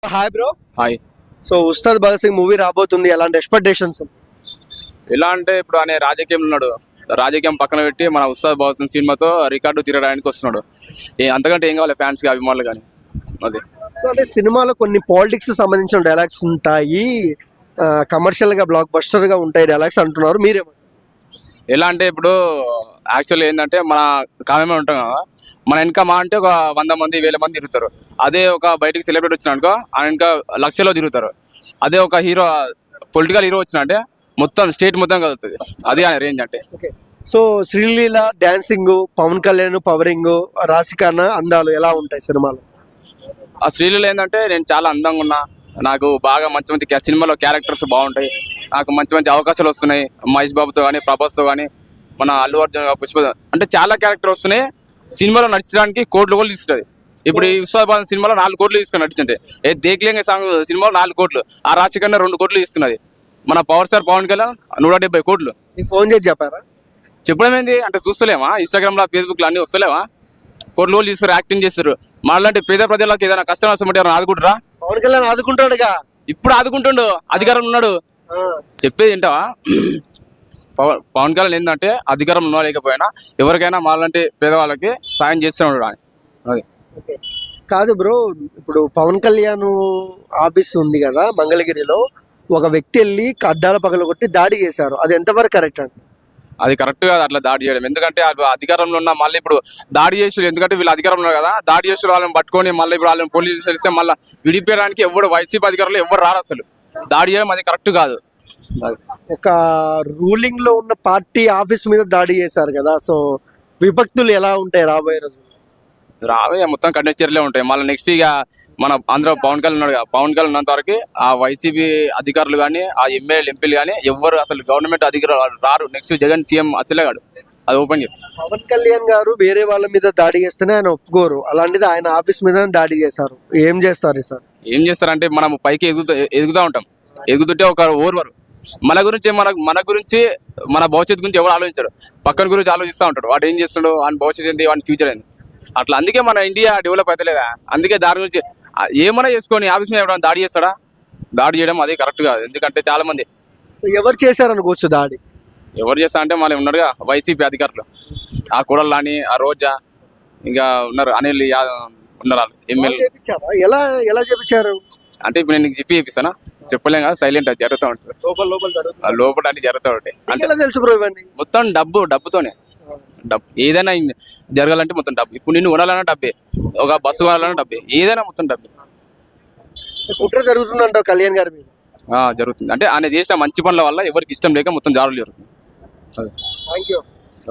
Hi bro. Hi. So Ustaad Bhagat Singh movie రాబోతుంది, ఎలాంటి expectations? ఎలా అంటే ఇప్పుడు అనే రాజకీయం ఉన్నాడు, రాజకీయం పక్కన పెట్టి మన ఉస్తాద్ భగత్ సింగ్ సినిమాతో రికార్డు తిరగడానికి వస్తున్నాడు. అంతకంటే ఏం కావాలి ఫ్యాన్స్ కి, అభిమానులు కానీ. అది సో అంటే సినిమాలో కొన్ని పాలిటిక్స్ సంబంధించిన డైలాగ్స్ ఉంటాయి, కమర్షియల్ గా బ్లాక్ బస్టర్ గా ఉంటాయి డైలాగ్స్ అంటున్నారు, మీరేమో? ఎలా అంటే ఇప్పుడు యాక్చువల్ ఏంటంటే మన కావ్యమే ఉంటాం కదా, మన వెనక మా అంటే ఒక 100 మంది 1000 మంది తిరుగుతారు. అదే ఒక బయటికి సెలబ్రిటీ వచ్చిన అనుకో ఆయన ఇంకా లక్షలో తిరుగుతారు. అదే ఒక హీరో, పొలిటికల్ హీరో వచ్చిన అంటే మొత్తం స్టేట్ మొత్తం కలుగుతుంది. అది ఆయన రేంజ్ అంటే. So Sreeleela dancing, Pawan Kalyan pouring, Rashi Khanna అందాలు ఎలా ఉంటాయి సినిమాలో? ఆ శ్రీలీల ఏంటంటే నేను చాలా అందంగా ఉన్నా, నాకు బాగా మంచి మంచి సినిమాలో క్యారెక్టర్స్ బాగుంటాయి, నాకు మంచి మంచి అవకాశాలు వస్తున్నాయి. మహేష్ బాబుతో కానీ, ప్రభాస్తో కానీ, మన అల్లు అర్జున్, పుష్ప అంటే చాలా క్యారెక్టర్ వస్తున్నాయి. సినిమాలో నడిచడానికి కోట్లు కూడా ఇస్తుంది. ఇప్పుడు ఈ ఉత్సవ సినిమాలో 4 కోట్లు తీసుకుని నడిచింటే, దేక్లేంగ సాంగ్ సినిమాలో 4 కోట్లు, ఆ రాశికన్నా 2 కోట్లు తీసుకున్నది. మన పవర్ స్టార్ పవన్ కళ్యాణ్ 170 కోట్లు. ఫోన్ చేసి చెప్పారా? చెప్పడం ఏంది అంటే చూస్తలేమా, ఇన్స్టాగ్రామ్ లో ఫేస్బుక్ లో అన్ని వస్తలేవా? కోట్లు తీస్తారు, యాక్టింగ్ చేస్తారు. మనలాంటి పేద ప్రజలకు ఏదైనా కష్టం వస్తుంటే ఆదుకుంటారా? పవన్ కళ్యాణ్ ఆదుకుంటాడుగా, ఇప్పుడు ఆదుకుంటుండు, అధికారం ఉన్నాడు. చెప్పేది ఏంటవా, పవన్ కళ్యాణ్ ఏంటంటే అధికారం ఉన్నా లేకపోయినా ఎవరికైనా మాలాంటి పేదవాళ్ళకి సాయం చేస్తున్నాడు అని. అది కాదు బ్రో, ఇప్పుడు పవన్ కళ్యాణ్ ఆఫీస్ ఉంది కదా మంగళగిరిలో, ఒక వ్యక్తి వెళ్ళి అద్దాల పగలగొట్టి దాడి చేశారు, అది ఎంతవరకు కరెక్ట్ అండి? అది కరెక్ట్ కాదు అట్లా దాడి చేయడం. ఎందుకంటే అధికారంలో ఉన్న మళ్ళీ ఇప్పుడు దాడి చేసి, ఎందుకంటే వీళ్ళు అధికారంలో ఉన్నారు కదా, దాడి చేసి వాళ్ళని పట్టుకొని మళ్ళీ ఇప్పుడు వాళ్ళని పోలీసు తెలిస్తే మళ్ళీ విడిపోయడానికి ఎవరు వైసీపీ అధికారులు ఎవరు రారు. అసలు దాడి చేయడం అది కరెక్ట్ కాదు. ఒక రూలింగ్ లో ఉన్న పార్టీ ఆఫీస్ మీద దాడి చేశారు కదా, సో విభక్తులు ఎలా ఉంటాయి రాబోయే రోజు? రావే మొత్తం కఠిన చర్యలే ఉంటాయి. మళ్ళీ నెక్స్ట్ ఇక మన ఆంధ్ర పవన్ కళ్యాణ్ ఉన్నాడు కదా, పవన్ కళ్యాణ్ ఉన్నంత వరకు ఆ వైసీపీ అధికారులు కానీ, ఆ ఎమ్మెల్యే ఎంపీలు కానీ ఎవరు అసలు గవర్నమెంట్ అధికారులు రారు. నెక్స్ట్ జగన్ సీఎం వచ్చలేగాడు, అది ఓపెన్ చెప్పి. పవన్ కళ్యాణ్ గారు వేరే వాళ్ళ మీద దాడి చేస్తేనే ఆయన ఒప్పుకోరు, అలాంటిది ఆయన ఆఫీస్ మీద దాడి చేశారు, ఏం చేస్తారు సార్? ఏం చేస్తారంటే మనం పైకి ఎదుగుతూ ఉంటాం, ఎదుగుతుంటే ఒక ఓర్వరు మన గురించి మన భవిష్యత్తు గురించి ఎవరు ఆలోచించాడు, పక్కన గురించి ఆలోచిస్తూ ఉంటాడు. వాడు ఏం చేస్తాడు, వాని భవిష్యత్తు ఏంటి, వాని ఫ్యూచర్ ఏంటి, అట్లా. అందుకే మన ఇండియా డెవలప్ అవుతలేదా, అందుకే దాని గురించి ఏమైనా చేసుకొని ఆఫీస్ మీద ఎవరైనా దాడి చేస్తాడా? దాడి చేయడం అది కరెక్ట్ కాదు. ఎందుకంటే చాలా మంది ఎవరు చేశారనుకోవచ్చు దాడి, ఎవరు చేస్తా అంటే మళ్ళీ ఉన్నారుగా వైసీపీ అధికారులు, ఆ కూడళ్ళని, ఆ రోజా, ఇంకా ఉన్నారు అనిల్ ఉన్నారు వాళ్ళు ఎమ్మెల్యే. ఎలా ఎలా చేపించారు అంటే ఇప్పుడు నేను చెప్పి చేపిస్తానా, చెప్పలేం కదా, సైలెంట్ అది జరుగుతూ ఉంటుంది, లోపల అన్ని జరుగుతూ ఉంటాయి. అంటే తెలుసు బ్రో ఇవన్నీ మొత్తం డబ్బుతోనే. డబ్బు ఏదైనా జరగాలంటే మొత్తం డబ్బు. ఇప్పుడు నిన్ను కొనాలన్నా డబ్బే, ఒక బస్సు కొనాలన్నా డబ్బే, ఏదైనా మొత్తం డబ్బే. కుట్ర జరుగుతుందంటావు కళ్యాణ్ గారి మీద? జరుగుతుంది. అంటే ఆయన చేసిన మంచి పనుల వల్ల ఎవరికి ఇష్టం లేక మొత్తం జారులు జరుగుతుంది. Thank you.